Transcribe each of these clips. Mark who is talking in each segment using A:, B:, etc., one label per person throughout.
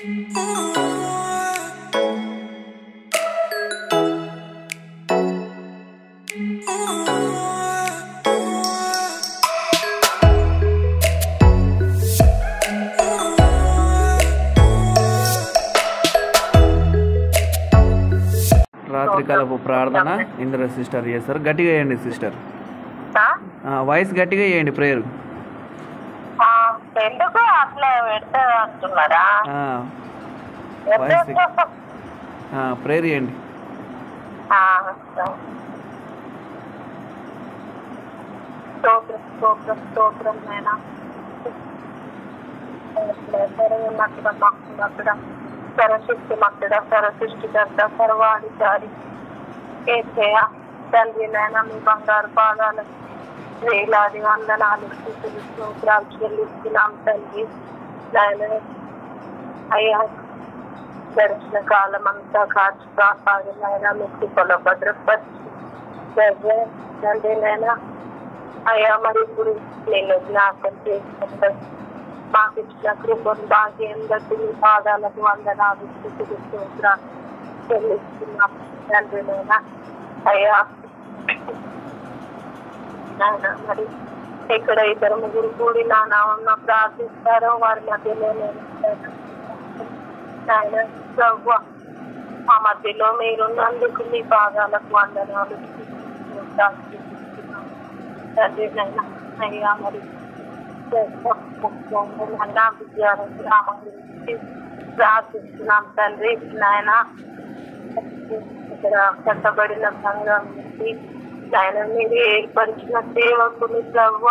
A: రాత్రికాలపు ప్రార్థన ఇందులో సిస్టర్ చేస్తారు. గట్టిగా వేయండి సిస్టర్, వాయిస్ గట్టిగా వేయండి ప్రేయర్.
B: ఎందుకు అట్లా పెడితే అంటున్నారా?
A: ప్రేయర్ చేయండి.
B: స్తోత్రం నైనా సర్వశక్తి మక్కుడ సర్వసృష్టికర్త సర్వాధికారి ఏసయ్య తండ్రి నైనా మీ బంగారు పాదాలకు వేలాది వందనాలు స్థుతులు స్తోత్రాలు చెల్లిస్తున్నాం తండ్రి. అయ్యా గడిచిన కాలం అంతా కాచి కాపాడి నైనా మీ కృపలో భద్రపరిచి తండ్రి నైనా అయ్యా మరి ఇప్పుడు నేను జ్ఞాపకం చేసుకుంటాను. మాకు ఇచ్చిన కృపను భాగ్యం బట్టి మీ పాదాలకు వందనాలు స్థుతులు స్తోత్రాలు చెల్లిస్తున్నాం తండ్రి నైనా. అయ్యా నాయన మరి ఎక్కడ ఇద్దరు ముగ్గురు కూడి నా నామమున ప్రార్థిస్తారో వారి మధ్యలో నాయన ప్రభువా మా మధ్యలో మీరున్నందుకు మీ పాదాలకు వందనాలు తండ్రి నైనా. అయ్యా మరి విద్యార్థి గ్రామం గురించి ప్రార్థిస్తున్నాం తండ్రి నాయన. ఇక్కడ కట్టబడిన సంఘం నుంచి నాయన మీరు ఏర్పరిచిన సేవకుని ప్రవ్వ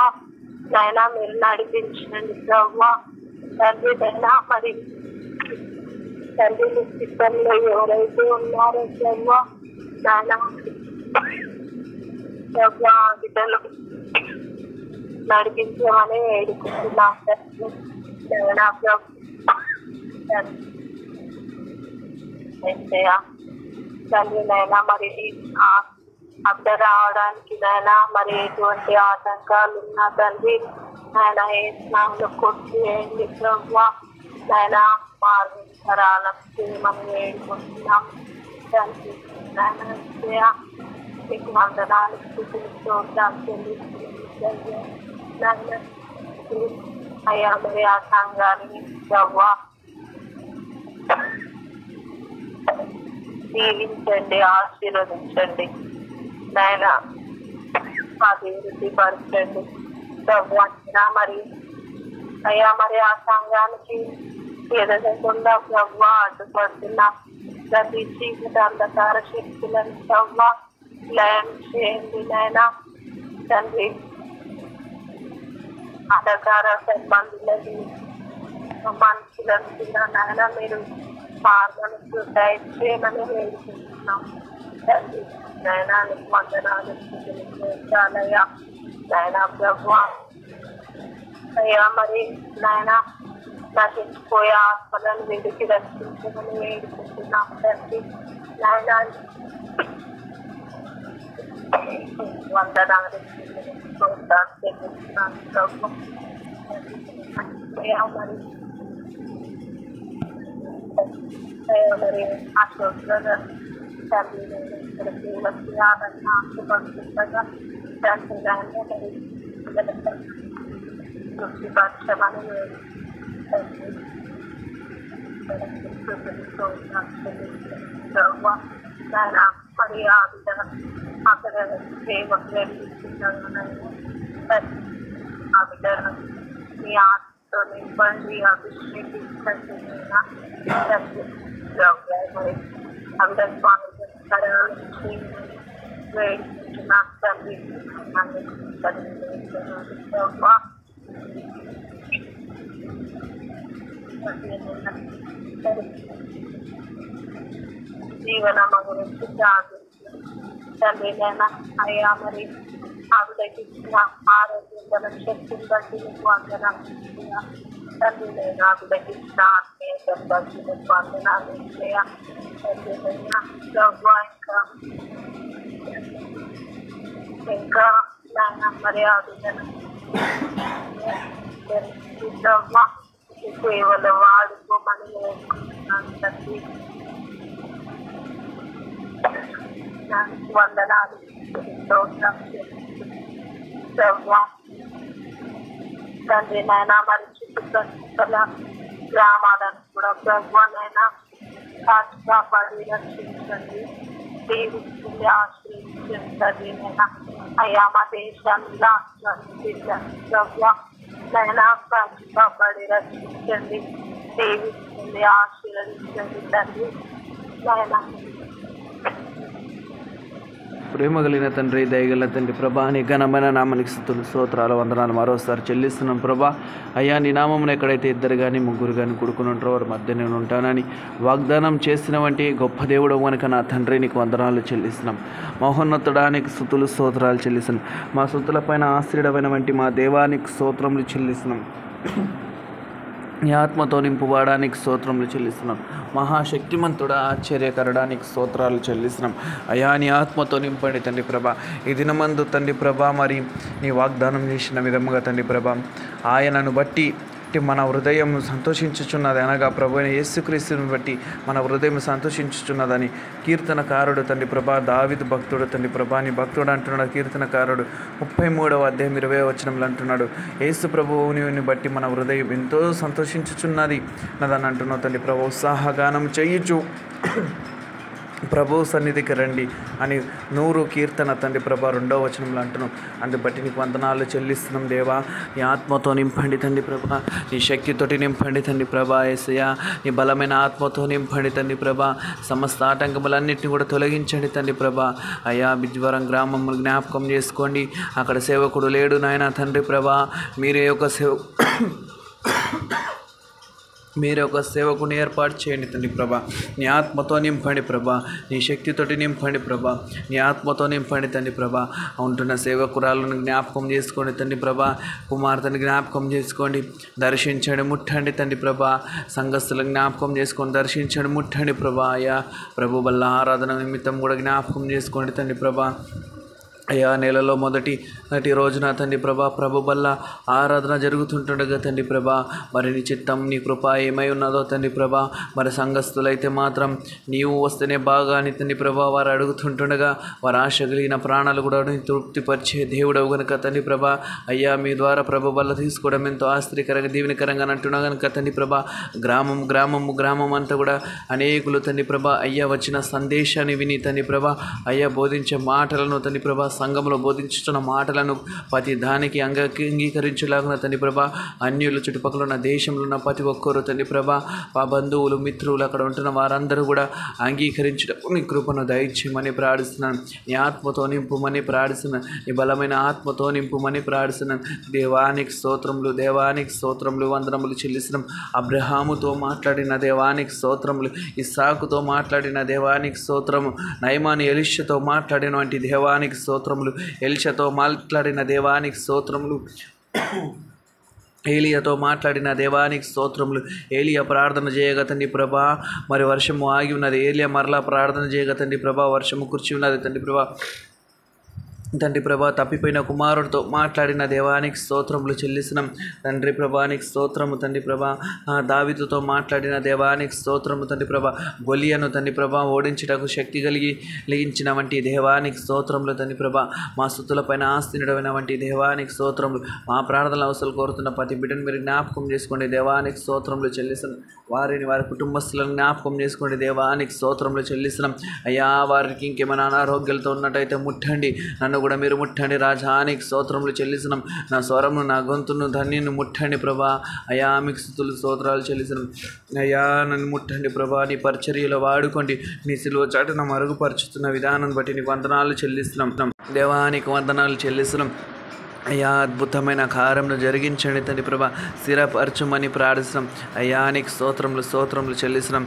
B: నాయన మీరు నడిపించండి ప్రవ్వ తండ్రి నైనా. మరి తండ్రి మీ చిత్తంలో ఎవరైతే ఉన్నారో ప్రవ్వ నాయన ప్రవ్వ బిడ్డలు నడిపించమని వేడుకుంటున్నాం తండ్రి నైనా ప్రభు. తండ్రి నైనా మరి అడ్డ రావడానికి నైనా మరి ఎటువంటి ఆటంకాలు ఉన్నా తండ్రి ఆయన ఏ స్నానంలో కొట్టివేయండి ప్రభు నైనా. మార్గరాలను చేయమని వేడుకుంటున్నాం తండ్రి నైనా. మీకు వందనాలు స్థితులు స్తోత్రాలు చెల్లిస్తున్నాం. అయ్యా మరి ఆ సంఘాన్ని ప్రభు దీవించండి, ఆశీర్వదించండి నాయన. అభివృద్ధి పరచండి ప్రభు అంటున్నా. మరి అయ్యా మరి ఆ సంఘానికి ఎదగకుండా ప్రభు అడ్డుపడుతున్నా ప్రతి చీకటి అంధకార శక్తులను ప్రభు లయం చేయండి నాయన తండ్రి. అంధకార సంబంధులని మనుషులను నాయన మీరు మార్గాలకు దయచేయమని వేడుకుంటున్నాం తండ్రి నైనా. నీకు వందనాలు చాలయ్యా నైనా ప్రభు. అయ్యా మరి నాయనా నశించిపోయే ఆత్మలను వెలికి రక్షించమని వేడుకుంటున్నాం తండ్రి నాయనా. వందనాలు చెల్లిస్తున్నాను ప్రభు. అయ్యా మరి మరి అశోక్ తండ్రి ఇక్కడికి వచ్చి ఆదరణ ఆశపడుతుండగా తండ్రి మరి తృప్తిపరచమని మరి ఆ విధంగా అక్కడ సేవకు వెళ్ళిస్తున్నాను. ఆ విధంగా మీ ఆశతో నింపండి, అభిషేకించండి స్వామి వేడుకుంటున్నాను తండ్రి. జీవనమ గురించి తండ్రి నైనా. అయ్యా మరి ఆవిడకి ఇచ్చిన ఆరోగ్యం గల శక్తిని బట్టి నీకు వందనాలు తండ్రి నేను. ఆవిడకి ఇచ్చిన ఆత్మీయతను బట్టి నీకు వందనాలు తండ్రి నైనా. ఇంకా నాయన మరి ఆ విధంగా సేవలు వాడుకో క్షమించమని వేడుకుంటున్నాను తండ్రి. నాకు వందనాలు స్తోత్రం ప్రభువా. తండ్రి నాయన మరి చుట్టుపక్కల గ్రామాలను కూడా ప్రభువా నాయన కాపాడి రక్షించండి, దీవించండి, ఆశ్రయించండి తండ్రి నాయన. అయ్యా మా దేశాన్ని రాష్ట్రాన్ని ప్రభువా నాయన కాపాడి రక్షించండి, దీవించండి, ఆశీర్వదించండి తండ్రి నాయన.
A: ప్రేమ కలిగిన తండ్రి, దయగల తండ్రి ప్రభా, నీ ఘనమైన నామానికి స్తుతులు స్తోత్రాలు వందనాలు మరోసారి చెల్లిస్తున్నాం ప్రభా. అయ్యా నీ నామమును ఎక్కడైతే ఇద్దరు కానీ ముగ్గురు కానీ కూడుకుని ఉంటారో వారి మధ్య నేను ఉంటానని వాగ్దానం చేసిన వంటి గొప్ప దేవుడు కనుక నా తండ్రి నీకు వందనాలు చెల్లిస్తున్నాం. మహోన్నతుడానికి స్తుతులు స్తోత్రాలు చెల్లిస్తున్నాం. మా స్తుతుల పైన ఆశ్రయమైన వంటి మా దేవానికి స్తోత్రములు చెల్లిస్తున్నాం. నీ ఆత్మతో నింపువాడానికి స్తోత్రములు చెల్లిస్తున్నాం. మహాశక్తిమంతుడా, ఆశ్చర్యకరడానికి స్తోత్రాలు చెల్లిస్తున్నాం. అయా నీ ఆత్మతో నింపండి తండ్రి ప్రభా. ఈ దినమందు తండ్రి ప్రభా మరి నీ వాగ్దానం చేసిన విధముగా తండ్రి ప్రభా ఆయనను బట్టి మన హృదయం సంతోషించుచున్నది, అనగా ప్రభు అయిన యేసుక్రీస్తుని బట్టి మన హృదయం సంతోషించుచున్నదని కీర్తనకారుడు తండ్రి ప్రభా దావీదు భక్తుడు తండ్రి ప్రభా నీ భక్తుడు అంటున్నాడు. కీర్తనకారుడు 33వ అధ్యాయం 20వ వచనంలో అంటున్నాడు, యేసు ప్రభువుని బట్టి మన హృదయం ఎంతో సంతోషించుచున్నది నదని అంటున్నావు తండ్రి ప్రభు. ఉత్సాహగానం చేయుచు ప్రభు సన్నిధికి రండి అని 100 కీర్తన తండ్రి ప్రభా 2వ వచనంలో అంటున్నాం. అందుని బట్టి నీకు వందనాలు చెల్లిస్తున్నాం దేవా. నీ ఆత్మతో నింపండి తండ్రి ప్రభా, నీ శక్తితోటి నింపండి తండ్రి ప్రభా. యేసయ్యా నీ బలమైన ఆత్మతో నింపండి తండ్రి ప్రభా. సమస్త ఆటంకములన్నింటినీ కూడా తొలగించండి తండ్రి ప్రభా. అయ్యా బిజ్వరం గ్రామం జ్ఞాపకం చేసుకోండి, అక్కడ సేవకుడు లేడు నాయన తండ్రి ప్రభా. మీరే ఒక సేవకుని ఏర్పాటు చేయండి తండ్రి ప్రభా. నీ ఆత్మతో నింపండి ప్రభా, నీ శక్తితోటి నింపండి ప్రభా, నీ ఆత్మతో నింపండి తండ్రి ప్రభా. ఉంటున్న సేవకురాలను జ్ఞాపకం చేసుకోండి తండ్రి ప్రభా. కుమార్తెను జ్ఞాపకం చేసుకోండి, దర్శించండి, ముట్టండి తండ్రి ప్రభా. సంఘస్థులను జ్ఞాపకం చేసుకొని దర్శించండి, ముట్టండి ప్రభా. అయ్యా ప్రభు వల్ల ఆరాధన నిమిత్తం కూడా జ్ఞాపకం చేసుకోండి తండ్రి ప్రభా. అయ్యా నెలలో మొదటి రోజున తండ్రి ప్రభా ప్రభు వల్ల ఆరాధన జరుగుతుంటుండగా తండ్రి ప్రభా మరి నీ చిత్తం నీ కృప ఏమై ఉన్నదో తండ్రి ప్రభా. మరి సంఘస్థులైతే మాత్రం నీవు వస్తేనే బాగా అని తండ్రి ప్రభా వారు అడుగుతుంటుండగా వారు ఆశ కలిగిన ప్రాణాలు కూడా తృప్తిపరిచే దేవుడవు కనుక తండ్రి ప్రభా. అయ్యా మీ ద్వారా ప్రభు వల్ల తీసుకోవడం ఎంతో ఆశ్చర్యకరంగా దీవెనకరంగా అంటున్నా కనుక తండ్రి ప్రభా గ్రామం అంతా కూడా అనేకులు తండ్రి ప్రభా అయ్యా వచ్చిన సందేశాన్ని విని తండ్రి ప్రభా అయ్యా బోధించే మాటలను తండ్రి ప్రభా సంఘంలో బోధించుతున్న మాటలను ప్రతి దానికి అంగీకరించలాగున తండ్రి ప్రభా. అన్యులు చుట్టుపక్కల ఉన్న దేశంలో ఉన్న ప్రతి ఒక్కరు తండ్రి ప్రభా మా బంధువులు మిత్రులు అక్కడ ఉంటున్న వారందరూ కూడా అంగీకరించడం నీ కృపను దయచేయమని ప్రార్థిస్తున్నాను. నీ ఆత్మతో నింపుమని ప్రార్థిస్తున్నాను. నీ బలమైన ఆత్మతో నింపుమని ప్రార్థిస్తున్నాను. దేవానికి స్తోత్రములు వందనములు చెల్లిస్తున్నాం. అబ్రహాముతో మాట్లాడిన దేవానికి స్తోత్రములు, ఇస్సాకుతో మాట్లాడిన దేవానికి స్తోత్రము, నయమాని ఎలీషాతో మాట్లాడిన వంటి దేవానికి స్తోత్రములు, ఎలీషాతో మాట్లాడిన దేవానికి స్తోత్రములు, ఏలియాతో మాట్లాడిన దేవానికి స్తోత్రములు. ఏలియా ప్రార్థన చేయగా తండ్రి ప్రభా మరి వర్షము ఆగి ఉన్నది. ఏలియా మరలా ప్రార్థన చేయగా తండ్రి ప్రభా వర్షము కుర్చి ఉన్నది తండ్రి ప్రభా. తండ్రి ప్రభా తప్పిపోయిన కుమారుడితో మాట్లాడిన దేవానికి స్తోత్రములు చెల్లిస్తున్నాం తండ్రి ప్రభానికి స్తోత్రము తండ్రి ప్రభా. దావీదుతో మాట్లాడిన దేవానికి స్తోత్రము తండ్రి ప్రభా. గొలియను తండ్రి ప్రభా ఓడించుటకు శక్తి కలిగించిన వంటి దేవానికి స్తోత్రములు తండ్రి ప్రభా. మా స్తుతులపైన ఆస్తినుడమైన వంటి దేవానికి స్తోత్రములు. మా ప్రార్థనలు అవసరం కోరుతున్న ప్రతి బిడ్డను మీరు జ్ఞాపకం చేసుకోండి, దేవానికి స్తోత్రములు చెల్లిస్తున్నాం. వారి కుటుంబస్తులను జ్ఞాపకం చేసుకోండి, దేవానికి స్తోత్రములు చెల్లిస్తున్నాం. అయ్యా వారికి ఇంకేమైనా అనారోగ్యాలతో ఉన్నట్టయితే ముట్టండి, నన్ను కూడా మీరు ముట్టండి, రాజానికి స్తోత్రములు చెల్లిస్తున్నాం. నా స్వరమును నా గొంతును ధన్యుని ముట్టండి ప్రభా. అయ్యా మీకు స్తుతులు స్తోత్రాలు చెల్లిస్తున్నాం. అయ్యా నన్ను ముట్టండి ప్రభా, నీ పరిచర్యలో వాడుకోండి. నీ సిలువ చాటున మరుగుపరుచుతున్న విధానం బట్టి నీకు వందనాలు చెల్లిస్తున్నాం. దేవానికి వందనాలు చెల్లిస్తున్నాం. అయ్యా అద్భుతమైన కార్యమును జరిగించండి తండ్రి ప్రభా, స్థిరపరచమని ప్రార్థిస్తున్నాం. అయ్యా నీకు స్తోత్రములు చెల్లిస్తున్నాం.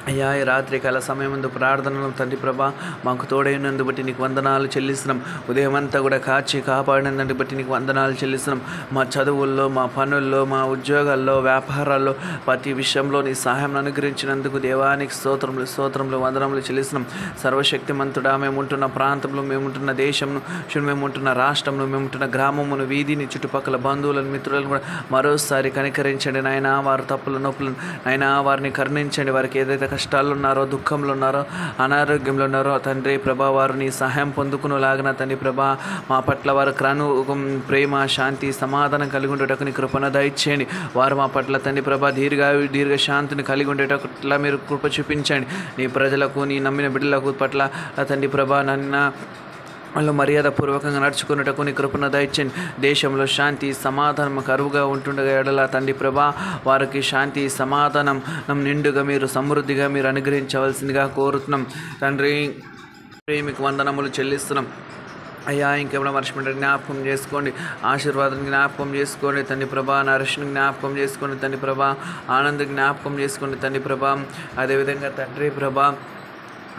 A: అయ్యా ఈ రాత్రి కాల సమయం ముందు ప్రార్థనలు తండ్రి ప్రభా మాకు తోడైనందు బట్టి నీకు వందనాలు చెల్లిస్తున్నాం. ఉదయం అంతా కూడా కాచి కాపాడినందుకు బట్టి నీకు వందనాలు చెల్లిస్తున్నాం. మా చదువుల్లో, మా పనుల్లో, మా ఉద్యోగాల్లో, వ్యాపారాల్లో ప్రతి విషయంలో నీ సహాయం అనుగ్రహించినందుకు దేవానికి స్తోత్రములు వందనములు చెల్లిస్తున్నాం. సర్వశక్తిమంతుడా, మేముంటున్న ప్రాంతంలో, మేముంటున్న దేశంను, మేముంటున్న రాష్ట్రంను, మేముంటున్న గ్రామమును, వీధిని, చుట్టుపక్కల బంధువులను, మిత్రులను కూడా మరోసారి కనికరించండి నాయనా. వారి తప్పుల నొప్పులను నాయనా వారిని కరుణించండి. వారికి ఏదైతే కష్టాలు ఉన్నారో, దుఃఖంలో ఉన్నారో, అనారోగ్యంలో ఉన్నారో తండ్రి ప్రభా వారు నీ సహాయం పొందుకునేలాగిన తండ్రి ప్రభా మా పట్ల వారు ప్రేమ, శాంతి, సమాధానం కలిగి ఉండేటకు నీ కృపను దయచేయండి. వారు మా పట్ల తండ్రి ప్రభా దీర్ఘ శాంతిని కలిగి ఉండేటట్లా మీరు కృప చూపించండి. నీ ప్రజలకు, నీ నమ్మిన బిడ్డలకు పట్ల తండ్రి ప్రభా వాళ్ళు మర్యాదపూర్వకంగా నడుచుకున్నటకు నీ కృపను దయచేయండి. దేశంలో శాంతి సమాధానం కరువుగా ఉంటుండగా ఎడల తండ్రి ప్రభా వారికి శాంతి సమాధానం నిండుగా మీరు సమృద్ధిగా మీరు అనుగ్రహించవలసిందిగా కోరుతున్నాం తండ్రి. మీకు వందనములు చెల్లిస్తున్నాం అయ్యా. ఇంకేమైనా మర్చిపోయింటే జ్ఞాపకం చేసుకోండి. ఆశీర్వాదం జ్ఞాపకం చేసుకోండి తండ్రి ప్రభా. నరేష్ని జ్ఞాపకం చేసుకోండి తండ్రి ప్రభా. ఆనంద్ జ్ఞాపకం చేసుకోండి తండ్రి ప్రభా. అదేవిధంగా తండ్రి ప్రభా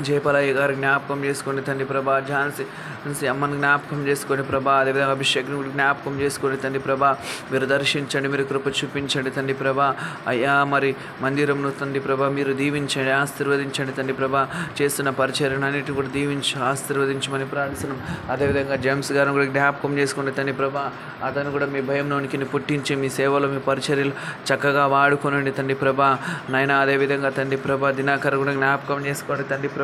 A: జయపాలయ్య గారు జ్ఞాపకం చేసుకోండి తండ్రి ప్రభా. ఝాన్సీ అమ్మని జ్ఞాపకం చేసుకోండి ప్రభా. అదేవిధంగా అభిషేక్ని జ్ఞాపకం చేసుకోండి తండ్రి ప్రభా. మీరు దర్శించండి, మీరు కృప చూపించండి తండ్రి ప్రభా. అయ్యా మరి మందిరంను తండ్రి ప్రభా మీరు దీవించండి, ఆశీర్వదించండి తండ్రి ప్రభా. చేస్తున్న పరిచర్యను అన్నిటి కూడా దీవించి ఆశీర్వదించమని ప్రార్థిస్తున్నాం. అదేవిధంగా జేమ్స్ గారిని కూడా జ్ఞాపకం చేసుకోండి తండ్రి ప్రభా. అతను కూడా మీ భయంలోనికి పుట్టించి మీ సేవలో, మీ పరిచర్యలు చక్కగా వాడుకోనండి తండ్రి ప్రభా. నాయన అదేవిధంగా తండ్రి ప్రభా దినాకర్ కూడా జ్ఞాపకం చేసుకోండి తండ్రి ప్రభా.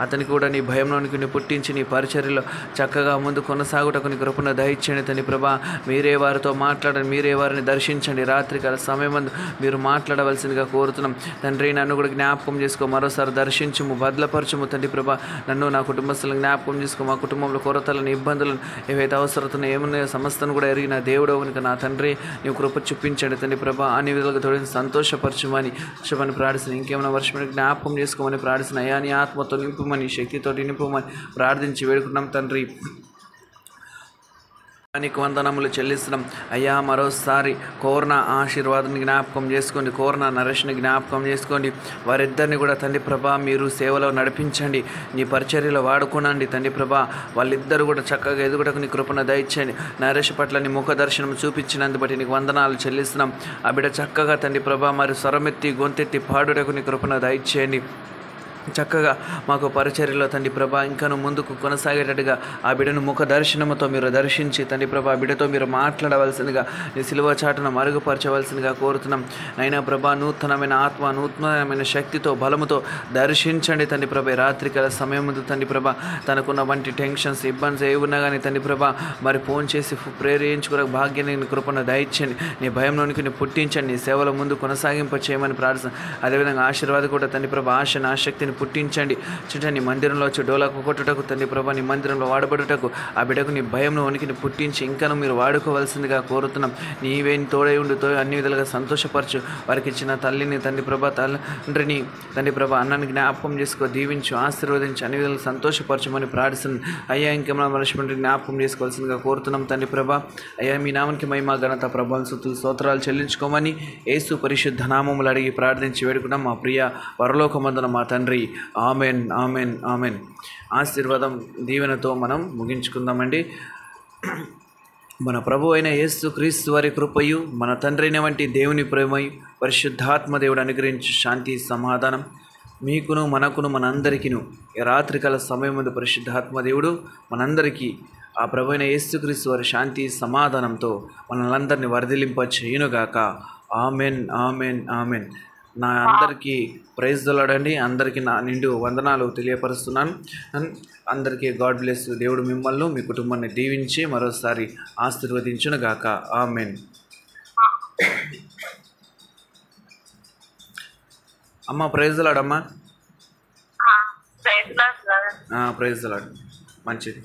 A: అతనికి కూడా నీ భయంలోనికి పుట్టించి నీ పరిచర్యలో చక్కగా ముందు కొనసాగుటకు నీ కృపను దయచేయండి తండ్రి ప్రభా. మీరే వారితో మాట్లాడండి, మీరే వారిని దర్శించండి. రాత్రికాల సమయం ముందు మీరు మాట్లాడవలసిందిగా కోరుతున్నాం తండ్రి. నన్ను కూడా జ్ఞాపకం చేసుకో, మరోసారి దర్శించుము, భద్రపరచుము తండ్రి ప్రభా. నన్ను నా కుటుంబస్తులను జ్ఞాపకం చేసుకో. మా కుటుంబంలో కొరతలను, ఇబ్బందులను, ఏవైతే అవసరతను ఏమున్నాయో సమస్తను కూడా ఎరిగిన దేవుడు కనుక నా తండ్రి నీవు కృప చూపించండి తండ్రి ప్రభా. అన్ని విధాలుగా తోడిని సంతోషపరచుమని చెప్పని ప్రార్థిస్తున్నాను. ఇంకేమైనా వర్షం జ్ఞాపకం చేసుకోమని ప్రార్థిస్తున్నాను. అయ్యా నీ ఆత్మతో నింపుమని, శక్తితో నింపుమని ప్రార్థించి వేడుకున్నాం తండ్రి. నీకు వందనములు చెల్లిస్తున్నాం అయ్యా. మరోసారి కోర్ణ ఆశీర్వాదాన్ని జ్ఞాపకం చేసుకోండి, కోర్ణ నరేష్ని జ్ఞాపకం చేసుకోండి. వారిద్దరిని కూడా తండ్రి ప్రభా మీరు సేవలో నడిపించండి, నీ పరిచర్యలో వాడుకోనండి తండ్రి ప్రభా. వాళ్ళిద్దరు కూడా చక్కగా ఎదుగుటకు నీ కృపను దయచేయండి. నరేష్ పట్ల నీ ముఖ దర్శనం చూపించినందు బట్టి నీకు వందనాలు చెల్లిస్తున్నాం. ఆ బిడ్డ చక్కగా తండ్రి ప్రభా మరి స్వరమెత్తి గొంతెత్తి పాడుటకు నీ కృపను దయచేయండి. చక్కగా మాకు పరిచర్యలో తండ్రి ప్రభా ఇంకను ముందుకు కొనసాగేటట్టుగా ఆ బిడ్డను ముఖ దర్శనముతో మీరు దర్శించి తండ్రి ప్రభా బిడ్డతో మీరు మాట్లాడవలసిందిగా, నీ సిలువ చాటును మరుగుపరచవలసిందిగా కోరుతున్నాం. అయినా ప్రభా నూతనమైన ఆత్మ, నూతనమైన శక్తితో, బలముతో దర్శించండి తండ్రి ప్రభా. రాత్రికాల సమయం ముందు తండ్రి ప్రభా తనకున్న వంటి టెన్షన్స్, ఇబ్బంది ఏ ఉన్నా కానీ తండ్రి ప్రభా మరి ఫోన్ చేసి ప్రేరేయించుకునే భాగ్యాన్ని నీ కృపను దయచేయండి. నీ భయంలోనికి నీ పుట్టించండి, నీ సేవల ముందు కొనసాగింప చేయమని ప్రార్థన. అదేవిధంగా ఆశీర్వాద కూడా తండ్రి ప్రభా ఆశను, ఆసక్తిని పుట్టించండి. చుట్టూ నీ మందిరంలో వచ్చి డోలకు కొట్టుటకు తండ్రి ప్రభా, నీ మందిరంలో వాడబడుటకు ఆ బిడ్డకు నీ భయంను వణికిని పుట్టించి ఇంకను మీరు వాడుకోవాల్సిందిగా కోరుతున్నాం. నీవే తోడై ఉండుతో అన్ని విధాలుగా సంతోషపరచు. వారికి ఇచ్చిన తల్లిని తండ్రి ప్రభా, తండ్రిని తండ్రి ప్రభా అన్నాన్ని జ్ఞాపకం చేసుకో, దీవించు, ఆశీర్వదించి అన్ని విధాలుగా సంతోషపరచమని ప్రార్థిస్తున్నాం. అయ్యా ఇంకేమైనా మనుషుని జ్ఞాపకం చేసుకోవాల్సిందిగా కోరుతున్నాం తండ్రి ప్రభా. అయ్యా మీ నామానికి మహిమ, ఘనత, ప్రభావం, స్తుతులు, స్తోత్రాలు చెల్లించుకోమని యేసు పరిశుద్ధ నామములు అడిగి ప్రార్థించి వేడుకున్నాం మా ప్రియ పరలోకమందున మా తండ్రి. Amen, amen, amen. ఆశీర్వాదం దీవెనతో మనం ముగించుకుందామండి. మన ప్రభు అయిన యేసు క్రీస్తు వారి కృపయు, మన తండ్రి అయిన వంటి దేవుని ప్రేమయు, పరిశుద్ధాత్మ దేవుడు అనుగ్రహించు శాంతి సమాధానం మీకును, మనకును, మనందరికీను ఈ రాత్రికాల సమయం ముందు పరిశుద్ధాత్మ దేవుడు మనందరికీ ఆ ప్రభు అయిన యేసు క్రీస్తు వారి శాంతి సమాధానంతో మనల్ని వర్ధిలింప చేయునుగాక. Amen, amen, amen. నా అందరికీ ప్రైజ్ దొలడండి. అందరికీ నా నిండు వందనాలు తెలియపరుస్తున్నాను. అందరికీ గాడ్ బ్లెస్. దేవుడు మిమ్మల్ని, మీ కుటుంబాన్ని దీవించి మరోసారి ఆశీర్వదించునుగాక. ఆమెన్. అమ్మ ప్రైజ్ దొలడమ్మా. ప్రైజ్ దొలడు. మంచిది.